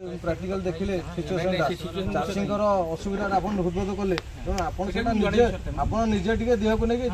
Practical देखिले situation चाषींकर असुविधा आपण हृदबोध कले आपण सेटा निजे आपण निजे टिके देह को नेके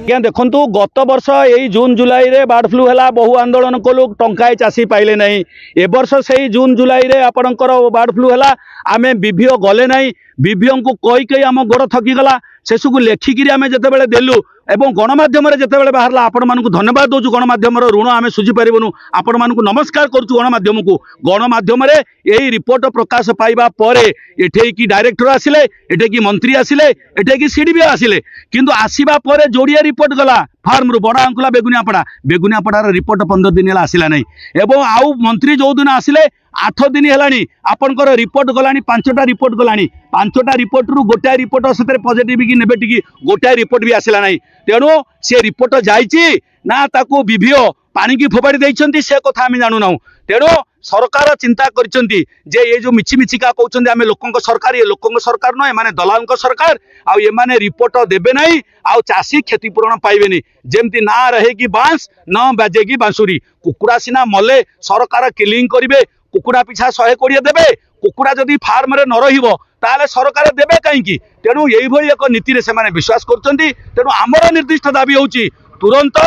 क्या देखंतु गत वर्ष यही जून जुलाई रे बर्ड फ्लू हैला बहु आंदोलन कलु टंकाए चाषी पाइले नहीं ए वर्ष से जून जुलाई रे आपणकर बर्ड फ्लू हैला आमे विभिओ गले नहीं विभिओ को कई कई आम गोड़ थकी गला सेसु लेखिकी आम जिते देलु एवं गणमाध्यम जिते बाहर आपण मानक धन्यवाद दौचु गणमाध्यम ऋण आम सुझी पारूँ आपण मानक नमस्कार करुँ गणमाध्यम को गणमाध्यम यही रिपोर्ट प्रकाश पाइबा परे एठे की डायरेक्टर आसिले एठे की मंत्री आसिले एठे की सीडीबी आसिले किंतु आसीबा परे जोड़िया रिपोर्ट गला फार्म रु बड़ा अंकुला बेगुनियापड़ा रिपोर्ट 15 दिन आसला नहीं एवं आउ मंत्री जो दिन आसिले 8 दिन है आपंकर रिपोर्ट गला 5टा रिपोर्ट गला 5टा रिपोर्ट रु गोटाए रिपोर्ट से पॉजिटिव की नेगेटिव गोटाए रिपोर्ट भी आसला नहीं तेणु से रिपोर्ट जाइए ना ताकू विभिओ पानी की फोपाड़ी देइछंती से कथा आम जानू ना तेणु सरकार चिंता करछंती जे ये जो मिछि मिछिका कहउछंती आमे लोकंक सरकार ये लोकंक सरकार न एमाने दलालंक सरकार आ एमाने रिपोर्ट देबे नहीं आ चाषी क्षतिपूरण पाइबेनी जेमती ना रहे कि बांस न बाजे की बांसुरी कुकुड़ा सिना मले सरकार किलिंग करिवे कुकुड़ा पिछा 120 देबे कुकुड़ा जदि फार्म रे न रहिबो ताले सरकार देबे काईकी तेणु यही भई एक नीति रे सेमाने विश्वास करछंती तेणु हमर निर्दिष्ट दाबी होउची तुरंत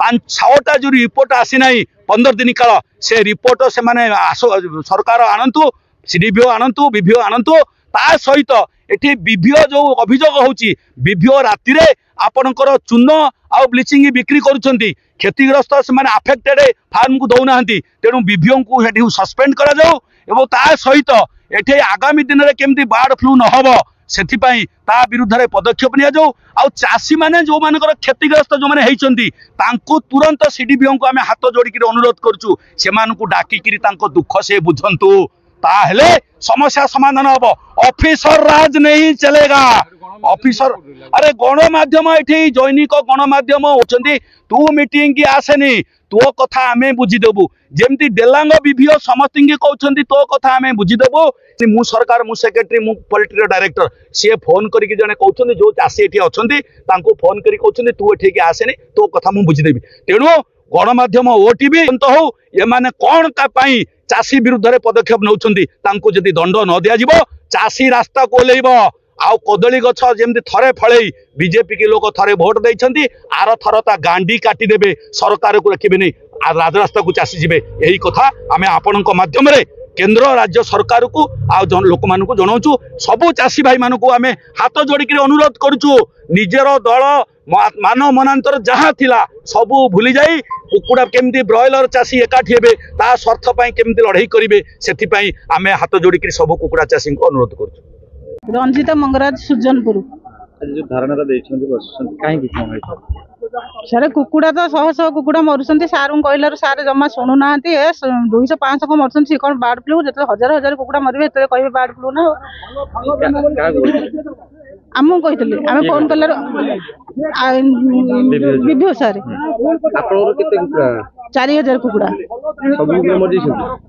5-6टा जो रिपोर्ट आसी ना 15 दिन काल से रिपोर्ट से माने सरकार आणंतु सीडीबीओ आणंतु विभिओ आणंतु ता सहित एठी विभिओ जो अभियोग होउची विभिओ राति रे आपनकर चून आ ब्लीचिंग बिक्री करूछंती क्षतिग्रस्त से माने अफेक्टेड फार्म को दउ नाहंती तेणु विभिओ को हेठी सस्पेंड करा जाऊ एवं ता सहित एठी आगामी दिन रे केमती बर्ड फ्लू न होबो सेथिपाई ता विरुद्ध रे पदक्षेप निया जाऊ आ चाषी माने जो मानकर क्षतिग्रस्त जो माने हेइचंती तांको तुरंत सीडीबीओ को आमे हाथ जोड़िकी अनुरोध करछु सेमानकु डाकिकी तांको दुख से बुझंतु ताहले समस्या समाधान हबो ऑफिसर राज नहीं चलेगा ऑफिसर अरे गणमाध्यम एठी दैनिक गणमाध्यम होचंती तू मीटिंग की आसेनी तो कथा आमे बुझीदेबू जेमती डेलांग विभिओ समस्त कहते तो कथा आमे बुझीदेबू मु सरकार मु सेक्रेटरी मु पॉलिटिकल डायरेक्टर सी फोन करके जने कहते जो चाषी एठी अछंती तांको फोन करी कहते तू एठी आसेनी तो कथा मु बुझीदेबी तेणु गणमाध्यम ओटीवी हो एमाने कौन का पाई चाषी विरुद्ध रे पदक्षेप नौछंती तांको जदि दंड न दिया जिवो चाषी रास्ता को ओलेइबो आउ कदली गछ जेमती थरे फळेई बीजेपी के लोग थरे वोट देइछंती आर थर ता गांडी काटी देबे सरकार को रखिबे नै राजरास्ता को चाषी जिबे यही कथा आमे आपनक माध्यम रे केंद्र राज्य सरकार को आ लोक मान को जनाऊँ सबू चाषी भाई मान को आमे हाथ जोड़िकी अनुरोध करुचु निजर दल मान मनांतर जहाँ थिला सबू भूली जाई कुकुड़ा केमती ब्रॉयलर चाषी एकाठी हेबे ता स्वार्थ पई केमती लड़ाई करिवे सेथि आमे हाथ जोड़िकी सब कुकुड़ा चाषी को अनुरोध करुचु। रंजिता मंगराज सुजनपुर जो धारणा सारे कुकुड़ा तो शह शह कुकुड़ा मरुंट सार कहल सार जमा शुणु ना 200-500 को मरुंट सी कौन बर्ड फ्लू जो हजार हजार कुकुड़ा मरवे कहे बर्ड फ्लू ना आम कही आम फोन कल विभो सार 4000 कुकुड़ा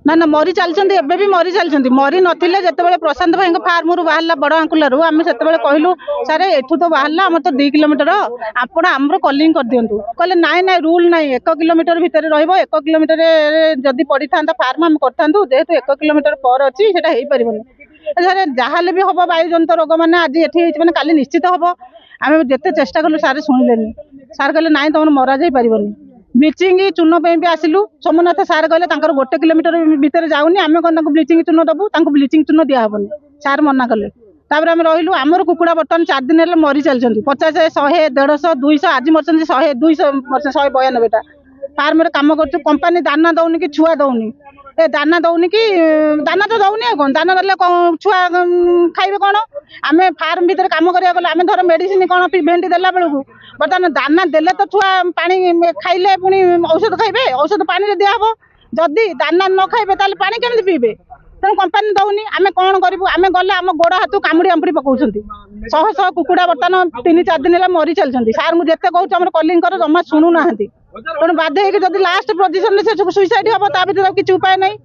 ना ना मरी चलती भी मरी चलती मरी नथिले जिते प्रशांत भाई फार्म रु बाहर बड़ आंकुलू आम से कहलु सारे एठू तो बाहर आम तो 2 किलोमीटर आपण आमर कलिंग कर दिंतु कहले नाई नाई रूल नाई 1 किलोमीटर भितर रहिबो 1 किलोमीटर जदि पड़ी था फार्म आम करथांतु जेहेतु 1 किलोमीटर पर अच्छी सेटा हेई परिबनी जहाँ भी हम वायु जनित रोग मैंने आज ये मैंने काली निश्चित हम आम जिते चेष्टा कलु सारे शुणिले सार कहले नाई तुम मरा जा पारबनी ब्लीचिंग चून भी आसिलु सोमनाथ सार कहले 1 किलोमीटर भितर जाऊनी आम कौन ब्लीचिंग चून दबू ब्लीचिंग चून दिहबनी सार मना कले तापर आम रही आमर कुकुड़ा बर्तमान 4 दिन है मरी चलती 50 100 150 200 आज मरचंद 100 200 192टा फार्म कम कर कंपानी दाना दौनी कि छुआ दौनी ए दाना दौनी कि दाना तो दौनी कौन दाना देले छुआ खाइबे कौन आम फार्म भीतर कम करा गले आम धर मेडिसिन कौन भेंटी देला बेलू बर्तमान दाना देले तो छुआ पानी खाइले पुणी औषध खाइबे औषध पानी दिहब जदि दाना न खाइबे ताले पानी केमती पीबे तेणु कंपानी दौनी आम कौन करूँ आम गले आम गोड़ हाथ कामुड़ी आमुड़ी पकाउछंती शह शह कुकुड़ा बर्तमान 3-4 दिन है मरी चलती सार मुझे कहूँ आम कलिंग कर जमा शुणु ना तेणु बाध्य जब लास्ट पोजिशन से सुइसाइड हम ता भर किसी उपाय नहीं।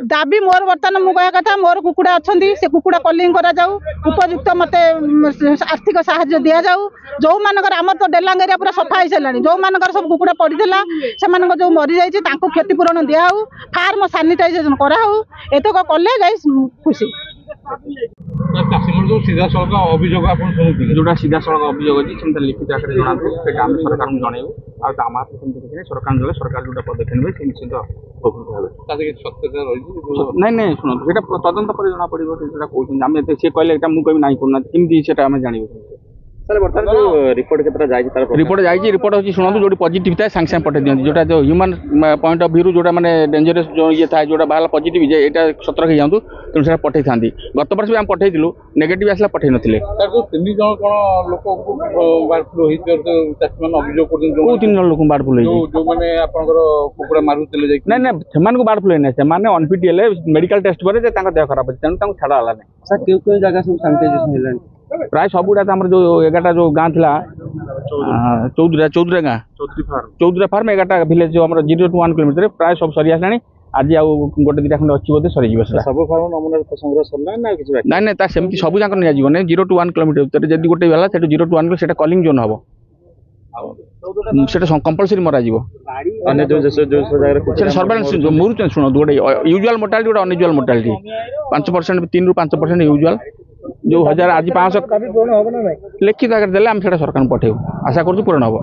दाबी मोर बर्तमान मुझे कथा मोर कुकुड़ा अच्छा से कुकुड़ा कलिंग उपयुक्त मत आर्थिक साहाय्य दि जाऊ जो मानकर आम तो डेलांग एरिया पूरा सफा हो सारा जो मानकर सब कुकुड़ा पड़ता से जो मरी जाइए क्षतिपूरण दिहु फार्म सानिटाइजेशन कराऊ एतक कले जाई खुशी सीधा सड़क अभियोग जो सीधा सड़क अभियोग अच्छी लिखित आकार जनातु आम सरकार जनइबू सरकार जो सरकार जो पदक्षेप ने से निश्चित उपकृत हे ना ना शुणु तदंत पर जना पड़ो कहते आम सी कहले मुझे ना करना कमी से जानू रिपोर्ट जाइए रिपोर्ट अच्छी शुणु जो पॉजिटिव था सांगे सांगे पठे दिखाई जोटा जो ह्यूमन पॉइंट ऑफ व्यू जो मैंने डेंजरस जो ये था जो बाहर पॉजिटिव ये सतर्क हो जातु तेणु से पठे था गत वर्ष भी आम पठेलु नेगेटिव आसला पठे नथिले तीन जन लोक बार्ड फ्लू ना ना से बार्ड फ्लू ना से अनफिट हेल्ले मेडिकल टेस्ट पर देह खराब अच्छे तेणु छाड़ा है सर क्यों जगह सब सैनिटाइजेशन प्राय सबुटा तो जो 11टा जो गाँ थी चौधरी गाँ चौधरी फार्म 11टा विलेज जो 0 to 1 किलोमीटर प्राय सब सरी आसला आज आउ गोटे 2टा खंड अच्छी बोधे सरी सब फार्म नमूना संग्रह सरला ना ना सेमती सब जाक नि 0 to 1 किलोमीटर भीतर जब गोटे गला 0 to 1 से कलिंग जोन हम कंपलसरी मरा सर्वेलेंस मरुच शुण गोटे यूजुआल मोर्टालिटी गोटे अनयूजुआल मोर्टालिटी 5% 3 ରୁ 5% यूजुआल जो 1000 आज 500 लिखित आगे देले हम सरकार पठेबू आशा करूँ पूरण हम।